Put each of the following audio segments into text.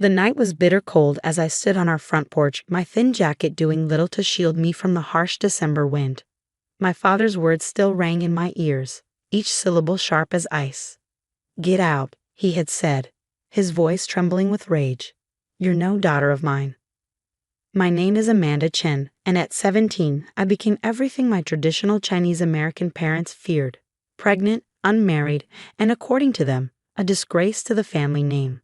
The night was bitter cold as I stood on our front porch, my thin jacket doing little to shield me from the harsh December wind. My father's words still rang in my ears, each syllable sharp as ice. "Get out," he had said, his voice trembling with rage. "You're no daughter of mine." My name is Amanda Chen, and at 17, I became everything my traditional Chinese American parents feared: pregnant, unmarried, and according to them, a disgrace to the family name.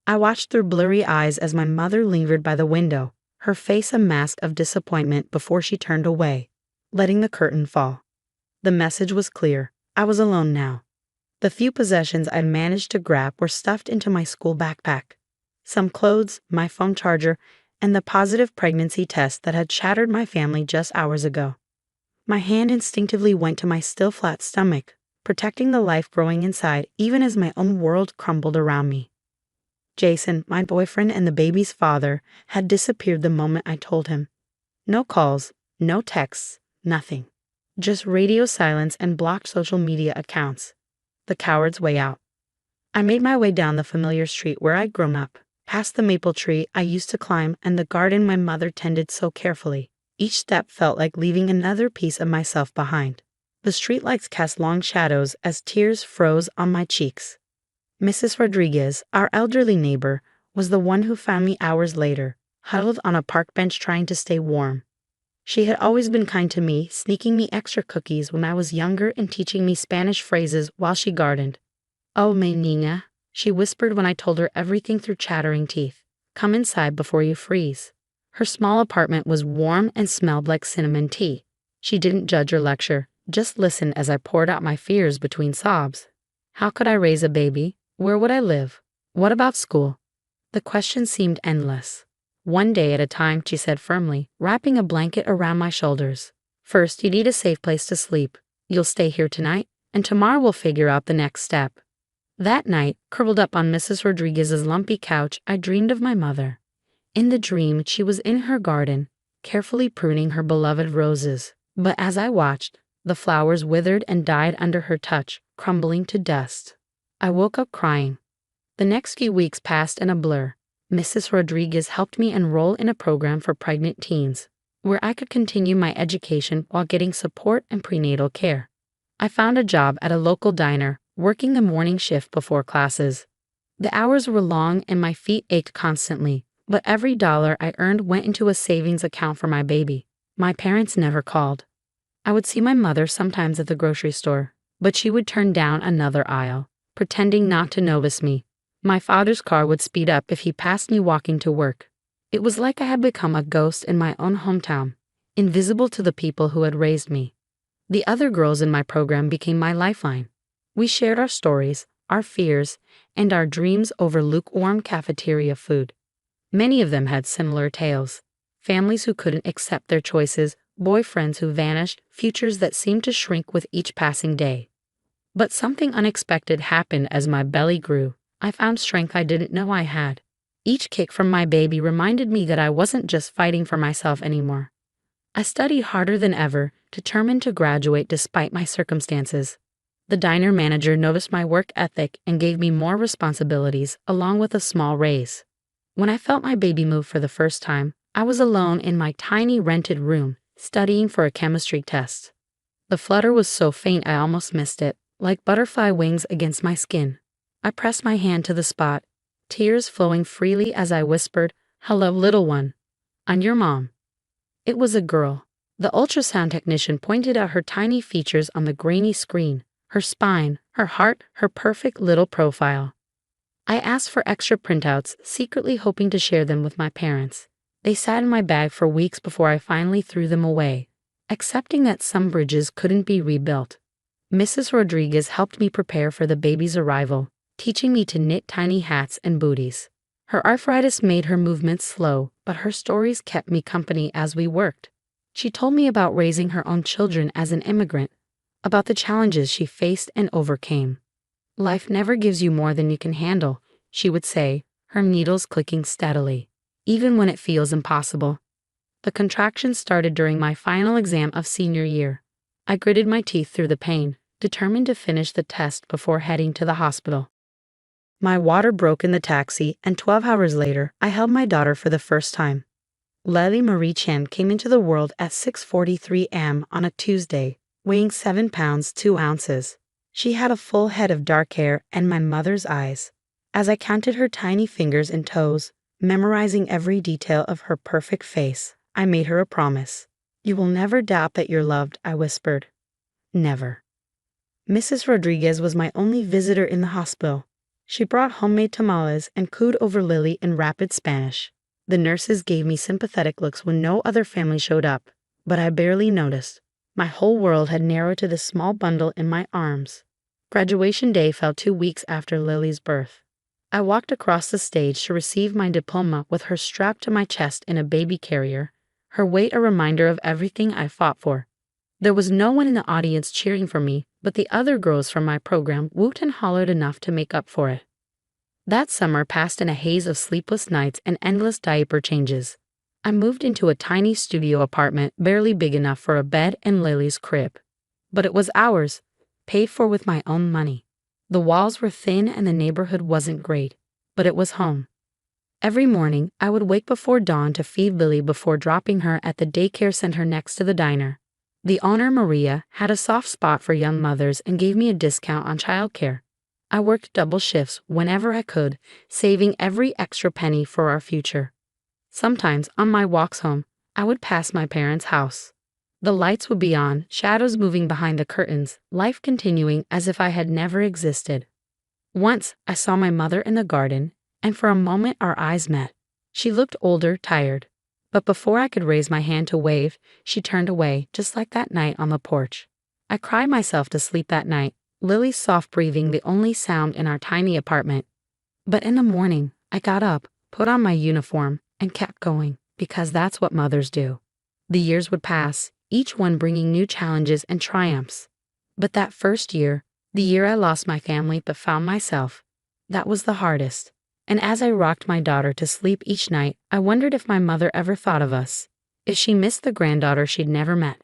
I watched through blurry eyes as my mother lingered by the window, her face a mask of disappointment before she turned away, letting the curtain fall. The message was clear: I was alone now. The few possessions I'd managed to grab were stuffed into my school backpack. Some clothes, my phone charger, and the positive pregnancy test that had shattered my family just hours ago. My hand instinctively went to my still flat stomach, protecting the life growing inside even as my own world crumbled around me. Jason, my boyfriend and the baby's father, had disappeared the moment I told him. No calls, no texts, nothing. Just radio silence and blocked social media accounts. The coward's way out. I made my way down the familiar street where I'd grown up, past the maple tree I used to climb and the garden my mother tended so carefully. Each step felt like leaving another piece of myself behind. The streetlights cast long shadows as tears froze on my cheeks. Mrs. Rodriguez, our elderly neighbor, was the one who found me hours later, huddled on a park bench trying to stay warm. She had always been kind to me, sneaking me extra cookies when I was younger and teaching me Spanish phrases while she gardened. "Oh, mi niña," she whispered when I told her everything through chattering teeth. "Come inside before you freeze." Her small apartment was warm and smelled like cinnamon tea. She didn't judge or lecture, just listened as I poured out my fears between sobs. How could I raise a baby? Where would I live? What about school? The questions seemed endless. "One day at a time," she said firmly, wrapping a blanket around my shoulders. "First, you need a safe place to sleep. You'll stay here tonight, and tomorrow we'll figure out the next step." That night, curled up on Mrs. Rodriguez's lumpy couch, I dreamed of my mother. In the dream, she was in her garden, carefully pruning her beloved roses. But as I watched, the flowers withered and died under her touch, crumbling to dust. I woke up crying. The next few weeks passed in a blur. Mrs. Rodriguez helped me enroll in a program for pregnant teens, where I could continue my education while getting support and prenatal care. I found a job at a local diner, working the morning shift before classes. The hours were long and my feet ached constantly, but every dollar I earned went into a savings account for my baby. My parents never called. I would see my mother sometimes at the grocery store, but she would turn down another aisle, pretending not to notice me. My father's car would speed up if he passed me walking to work. It was like I had become a ghost in my own hometown, invisible to the people who had raised me. The other girls in my program became my lifeline. We shared our stories, our fears, and our dreams over lukewarm cafeteria food. Many of them had similar tales: families who couldn't accept their choices, boyfriends who vanished, futures that seemed to shrink with each passing day. But something unexpected happened as my belly grew. I found strength I didn't know I had. Each kick from my baby reminded me that I wasn't just fighting for myself anymore. I studied harder than ever, determined to graduate despite my circumstances. The diner manager noticed my work ethic and gave me more responsibilities, along with a small raise. When I felt my baby move for the first time, I was alone in my tiny rented room, studying for a chemistry test. The flutter was so faint I almost missed it, like butterfly wings against my skin. I pressed my hand to the spot, tears flowing freely as I whispered, "Hello, little one. I'm your mom." It was a girl. The ultrasound technician pointed out her tiny features on the grainy screen, her spine, her heart, her perfect little profile. I asked for extra printouts, secretly hoping to share them with my parents. They sat in my bag for weeks before I finally threw them away, accepting that some bridges couldn't be rebuilt. Mrs. Rodriguez helped me prepare for the baby's arrival, teaching me to knit tiny hats and booties. Her arthritis made her movements slow, but her stories kept me company as we worked. She told me about raising her own children as an immigrant, about the challenges she faced and overcame. "Life never gives you more than you can handle," she would say, her needles clicking steadily, "even when it feels impossible." The contractions started during my final exam of senior year. I gritted my teeth through the pain, determined to finish the test before heading to the hospital. My water broke in the taxi, and 12 hours later, I held my daughter for the first time. Lily Marie Chen came into the world at 6:43 am on a Tuesday, weighing 7 pounds 2 ounces. She had a full head of dark hair and my mother's eyes. As I counted her tiny fingers and toes, memorizing every detail of her perfect face, I made her a promise. "You will never doubt that you're loved," I whispered. Never. Mrs. Rodriguez was my only visitor in the hospital. She brought homemade tamales and cooed over Lily in rapid Spanish. The nurses gave me sympathetic looks when no other family showed up, but I barely noticed. My whole world had narrowed to the small bundle in my arms. Graduation day fell 2 weeks after Lily's birth. I walked across the stage to receive my diploma with her strapped to my chest in a baby carrier, her weight a reminder of everything I fought for. There was no one in the audience cheering for me, but the other girls from my program whooped and hollered enough to make up for it. That summer passed in a haze of sleepless nights and endless diaper changes. I moved into a tiny studio apartment barely big enough for a bed and Lily's crib. But it was ours, paid for with my own money. The walls were thin and the neighborhood wasn't great, but it was home. Every morning, I would wake before dawn to feed Lily before dropping her at the daycare center next to the diner. The owner, Maria, had a soft spot for young mothers and gave me a discount on childcare. I worked double shifts whenever I could, saving every extra penny for our future. Sometimes, on my walks home, I would pass my parents' house. The lights would be on, shadows moving behind the curtains, life continuing as if I had never existed. Once, I saw my mother in the garden, and for a moment our eyes met. She looked older, tired. But before I could raise my hand to wave, she turned away, just like that night on the porch. I cried myself to sleep that night, Lily's soft breathing the only sound in our tiny apartment. But in the morning, I got up, put on my uniform, and kept going, because that's what mothers do. The years would pass, each one bringing new challenges and triumphs. But that first year, the year I lost my family but found myself, that was the hardest. And as I rocked my daughter to sleep each night, I wondered if my mother ever thought of us, if she missed the granddaughter she'd never met.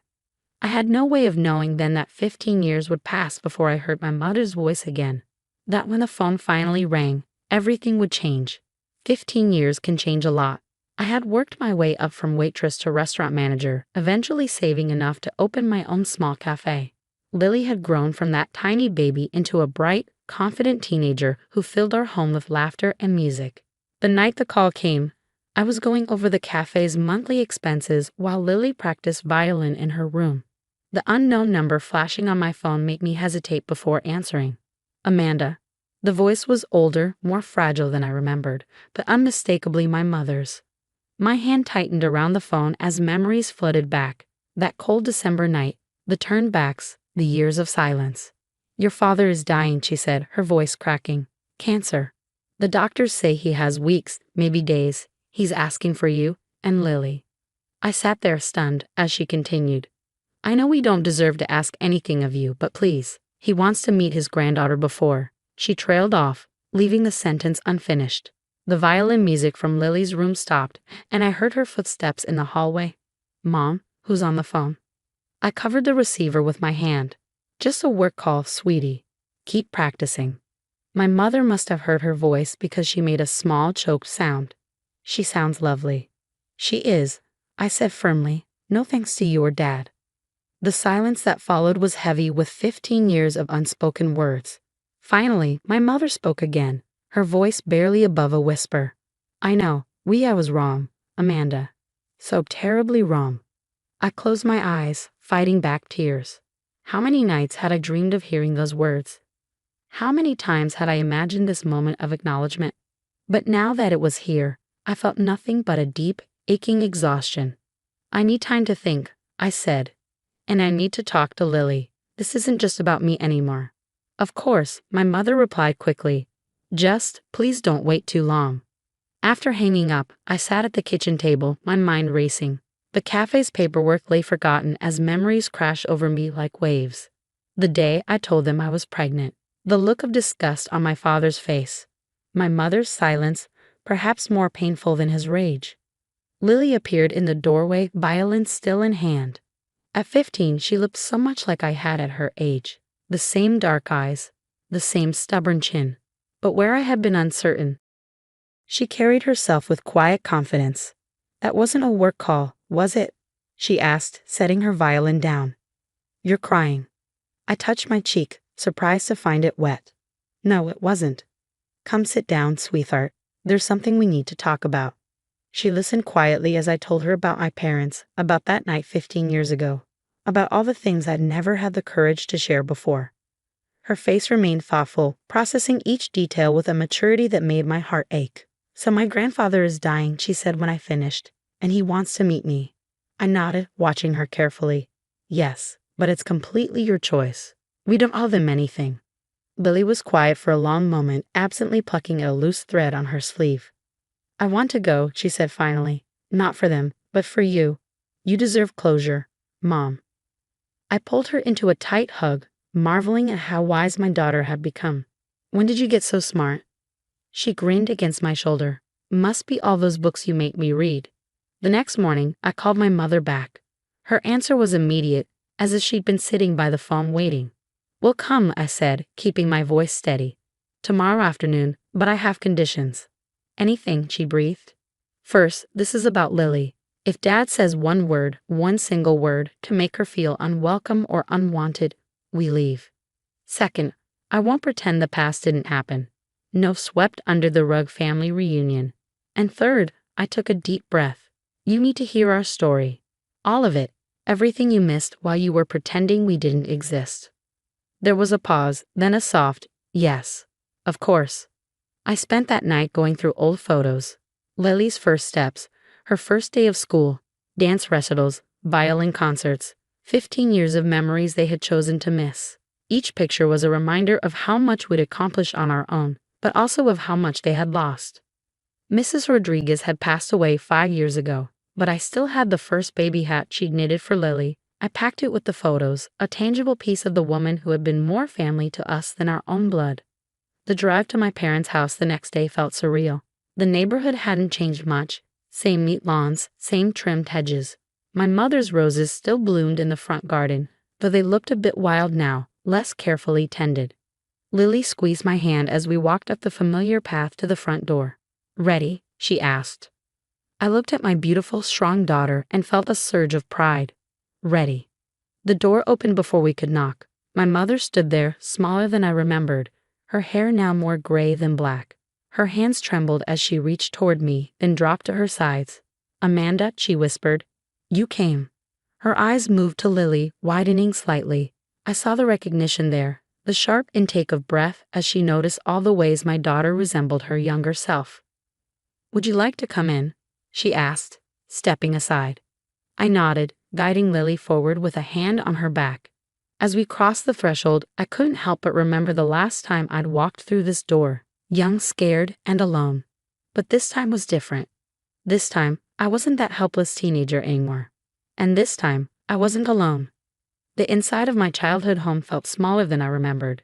I had no way of knowing then that 15 years would pass before I heard my mother's voice again, that when the phone finally rang, everything would change. 15 years can change a lot. I had worked my way up from waitress to restaurant manager, eventually saving enough to open my own small cafe. Lily had grown from that tiny baby into a bright, confident teenager who filled our home with laughter and music. The night the call came, I was going over the cafe's monthly expenses while Lily practiced violin in her room. The unknown number flashing on my phone made me hesitate before answering. Amanda. The voice was older, more fragile than I remembered, but unmistakably my mother's. My hand tightened around the phone as memories flooded back. That cold December night, the turnbacks, the years of silence. "Your father is dying," she said, her voice cracking. "Cancer. The doctors say he has weeks, maybe days. He's asking for you and Lily." I sat there stunned as she continued. "I know we don't deserve to ask anything of you, but please, he wants to meet his granddaughter before." She trailed off, leaving the sentence unfinished. The violin music from Lily's room stopped, and I heard her footsteps in the hallway. "Mom, who's on the phone?" I covered the receiver with my hand. "Just a work call, sweetie. Keep practicing." My mother must have heard her voice because she made a small, choked sound. "She sounds lovely." "She is," I said firmly, "no thanks to you or Dad." The silence that followed was heavy with 15 years of unspoken words. Finally, my mother spoke again, her voice barely above a whisper. "I know, I was wrong, Amanda. So terribly wrong." I closed my eyes, fighting back tears. How many nights had I dreamed of hearing those words? How many times had I imagined this moment of acknowledgement? But now that it was here, I felt nothing but a deep, aching exhaustion. "I need time to think," I said. "And I need to talk to Lily. This isn't just about me anymore." "Of course," my mother replied quickly. "Just, please don't wait too long." After hanging up, I sat at the kitchen table, my mind racing. The cafe's paperwork lay forgotten as memories crashed over me like waves. The day I told them I was pregnant. The look of disgust on my father's face. My mother's silence, perhaps more painful than his rage. Lily appeared in the doorway, violin still in hand. At 15, she looked so much like I had at her age. The same dark eyes, the same stubborn chin. but where I had been uncertain. She carried herself with quiet confidence. "That wasn't a work call, was it?" she asked, setting her violin down. "You're crying." I touched my cheek, surprised to find it wet. "No, it wasn't." "Come sit down, sweetheart. There's something we need to talk about." She listened quietly as I told her about my parents, about that night 15 years ago, about all the things I'd never had the courage to share before. Her face remained thoughtful, processing each detail with a maturity that made my heart ache. "So my grandfather is dying," she said when I finished, "and he wants to meet me." I nodded, watching her carefully. "Yes, but it's completely your choice. We don't owe them anything." Lily was quiet for a long moment, absently plucking at a loose thread on her sleeve. "I want to go," she said finally. "Not for them, but for you. You deserve closure, Mom." I pulled her into a tight hug, marveling at how wise my daughter had become. "When did you get so smart?" She grinned against my shoulder. "Must be all those books you make me read." The next morning, I called my mother back. Her answer was immediate, as if she'd been sitting by the phone waiting. "We'll come," I said, keeping my voice steady. "Tomorrow afternoon, but I have conditions." "Anything?" she breathed. "First, this is about Lily. If Dad says one word, one single word, to make her feel unwelcome or unwanted, we leave. Second, I won't pretend the past didn't happen. No swept under the rug family reunion. And third, I took a deep breath. You need to hear our story. All of it. Everything you missed while you were pretending we didn't exist." There was a pause, then a soft, "Yes, of course." I spent that night going through old photos. Lily's first steps, her first day of school, dance recitals, violin concerts, 15 years of memories they had chosen to miss. Each picture was a reminder of how much we'd accomplished on our own, but also of how much they had lost. Mrs. Rodriguez had passed away 5 years ago, but I still had the first baby hat she'd knitted for Lily. I packed it with the photos, a tangible piece of the woman who had been more family to us than our own blood. The drive to my parents' house the next day felt surreal. The neighborhood hadn't changed much. Same neat lawns, same trimmed hedges. My mother's roses still bloomed in the front garden, though they looked a bit wild now, less carefully tended. Lily squeezed my hand as we walked up the familiar path to the front door. "Ready?" she asked. I looked at my beautiful, strong daughter and felt a surge of pride. Ready. The door opened before we could knock. My mother stood there, smaller than I remembered, her hair now more gray than black. Her hands trembled as she reached toward me, then dropped to her sides. "Amanda," she whispered. "You came." Her eyes moved to Lily, widening slightly. I saw the recognition there, the sharp intake of breath as she noticed all the ways my daughter resembled her younger self. "Would you like to come in?" she asked, stepping aside. I nodded, guiding Lily forward with a hand on her back. As we crossed the threshold, I couldn't help but remember the last time I'd walked through this door, young, scared, and alone. But this time was different. This time, I wasn't that helpless teenager anymore. And this time, I wasn't alone. The inside of my childhood home felt smaller than I remembered.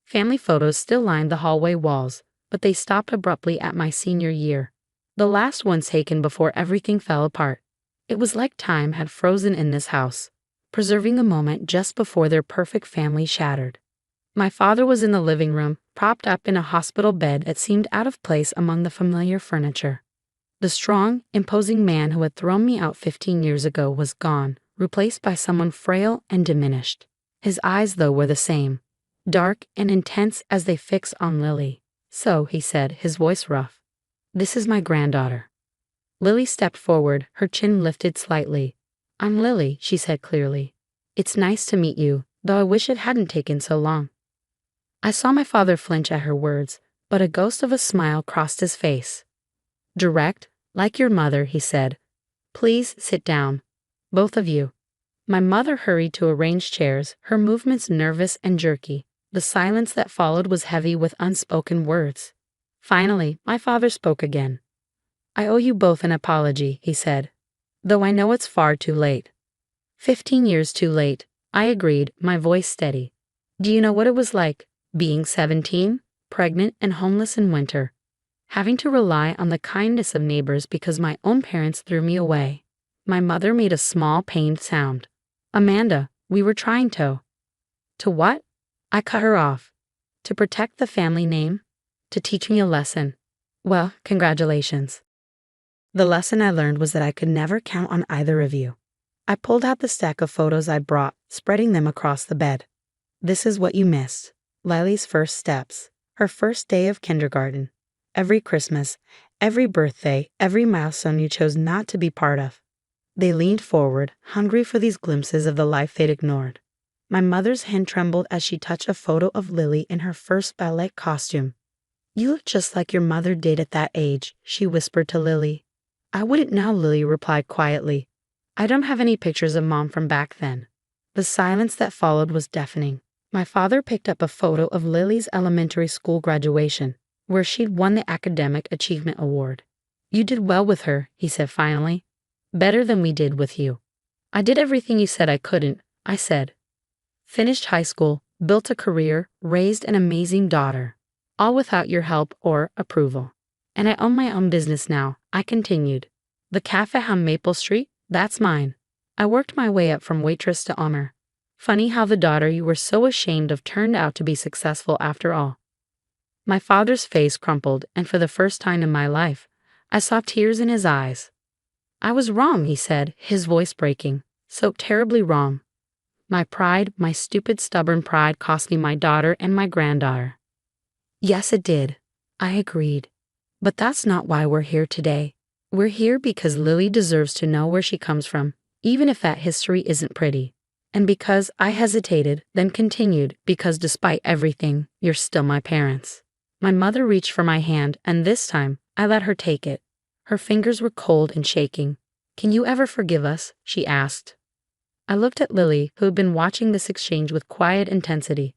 Family photos still lined the hallway walls, but they stopped abruptly at my senior year. The last one taken before everything fell apart. It was like time had frozen in this house, preserving the moment just before their perfect family shattered. My father was in the living room, propped up in a hospital bed that seemed out of place among the familiar furniture. The strong, imposing man who had thrown me out 15 years ago was gone, replaced by someone frail and diminished. His eyes, though, were the same, dark and intense as they fixed on Lily. "So," he said, his voice rough, "this is my granddaughter." Lily stepped forward, her chin lifted slightly. "I'm Lily," she said clearly. "It's nice to meet you, though I wish it hadn't taken so long." I saw my father flinch at her words, but a ghost of a smile crossed his face. "Direct, like your mother," he said. "Please sit down. Both of you." My mother hurried to arrange chairs, her movements nervous and jerky. The silence that followed was heavy with unspoken words. Finally, my father spoke again. "I owe you both an apology," he said. "Though I know it's far too late." 15 years too late, I agreed, my voice steady. "Do you know what it was like, being 17, pregnant and homeless in winter? Having to rely on the kindness of neighbors because my own parents threw me away." My mother made a small, pained sound. "Amanda, we were trying to." "To what?" I cut her off. "To protect the family name." to teach me a lesson. Well, congratulations. The lesson I learned was that I could never count on either of you. I pulled out the stack of photos I brought, spreading them across the bed. This is what you missed. Lily's first steps, her first day of kindergarten, every Christmas, every birthday, every milestone you chose not to be part of. They leaned forward, hungry for these glimpses of the life they'd ignored. My mother's hand trembled as she touched a photo of Lily in her first ballet costume. You look just like your mother did at that age, she whispered to Lily. I wouldn't know, Lily replied quietly. I don't have any pictures of Mom from back then. The silence that followed was deafening. My father picked up a photo of Lily's elementary school graduation, where she'd won the Academic Achievement Award. You did well with her, he said finally. Better than we did with you. I did everything you said I couldn't, I said. Finished high school, built a career, raised an amazing daughter. All without your help or approval. And I own my own business now, I continued. The cafe on Maple Street, that's mine. I worked my way up from waitress to owner. Funny how the daughter you were so ashamed of turned out to be successful after all. My father's face crumpled, and for the first time in my life, I saw tears in his eyes. I was wrong, he said, his voice breaking. So terribly wrong. My pride, my stupid, stubborn pride cost me my daughter and my granddaughter. Yes, it did. I agreed. But that's not why we're here today. We're here because Lily deserves to know where she comes from, even if that history isn't pretty. And because I hesitated, then continued, because despite everything, you're still my parents. My mother reached for my hand, and this time, I let her take it. Her fingers were cold and shaking. Can you ever forgive us? She asked. I looked at Lily, who had been watching this exchange with quiet intensity.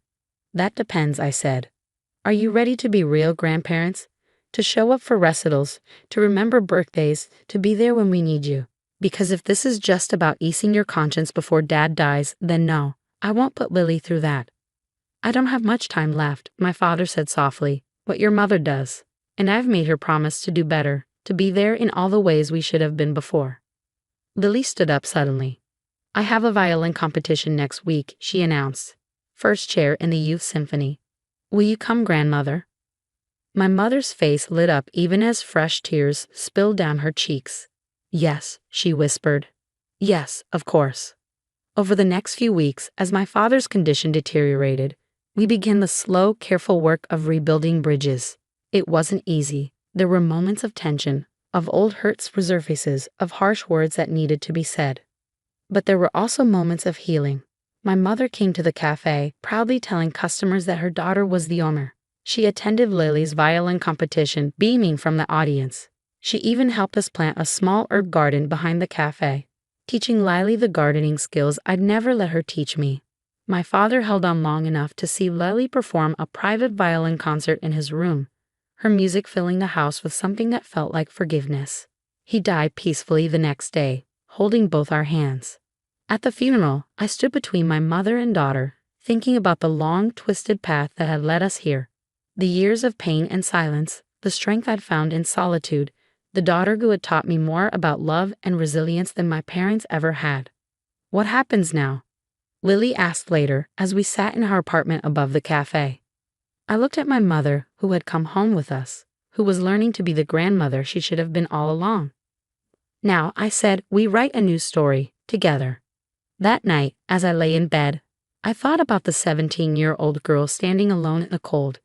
That depends, I said. Are you ready to be real grandparents? To show up for recitals, to remember birthdays, to be there when we need you? Because if this is just about easing your conscience before Dad dies, then no, I won't put Lily through that. I don't have much time left, my father said softly, but your mother does. And I've made her promise to do better, to be there in all the ways we should have been before. Lily stood up suddenly. I have a violin competition next week, she announced. First chair in the youth symphony. Will you come, grandmother? My mother's face lit up even as fresh tears spilled down her cheeks. Yes, she whispered. Yes, of course. Over the next few weeks, as my father's condition deteriorated, we began the slow, careful work of rebuilding bridges. It wasn't easy. There were moments of tension, of old hurts resurfaces, of harsh words that needed to be said. But there were also moments of healing. My mother came to the cafe, proudly telling customers that her daughter was the owner. She attended Lily's violin competition, beaming from the audience. She even helped us plant a small herb garden behind the cafe, teaching Lily the gardening skills I'd never let her teach me. My father held on long enough to see Lily perform a private violin concert in his room, her music filling the house with something that felt like forgiveness. He died peacefully the next day, holding both our hands. At the funeral, I stood between my mother and daughter, thinking about the long, twisted path that had led us here. The years of pain and silence, the strength I'd found in solitude, the daughter who had taught me more about love and resilience than my parents ever had. What happens now? Lily asked later as we sat in our apartment above the cafe. I looked at my mother, who had come home with us, who was learning to be the grandmother she should have been all along. Now, I said, we write a new story, together. That night, as I lay in bed, I thought about the 17-year-old girl standing alone in the cold,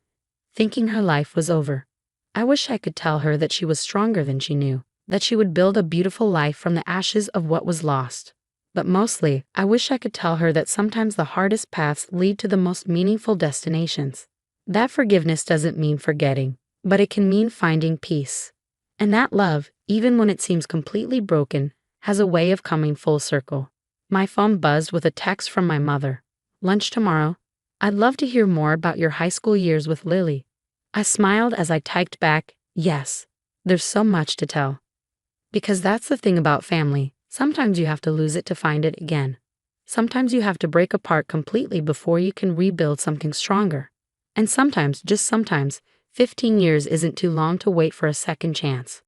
thinking her life was over. I wish I could tell her that she was stronger than she knew, that she would build a beautiful life from the ashes of what was lost. But mostly, I wish I could tell her that sometimes the hardest paths lead to the most meaningful destinations. That forgiveness doesn't mean forgetting, but it can mean finding peace. And that love, even when it seems completely broken, has a way of coming full circle. My phone buzzed with a text from my mother. Lunch tomorrow? I'd love to hear more about your high school years with Lily. I smiled as I typed back, yes, there's so much to tell. Because that's the thing about family, sometimes you have to lose it to find it again. Sometimes you have to break apart completely before you can rebuild something stronger. And sometimes, just sometimes, 15 years isn't too long to wait for a second chance.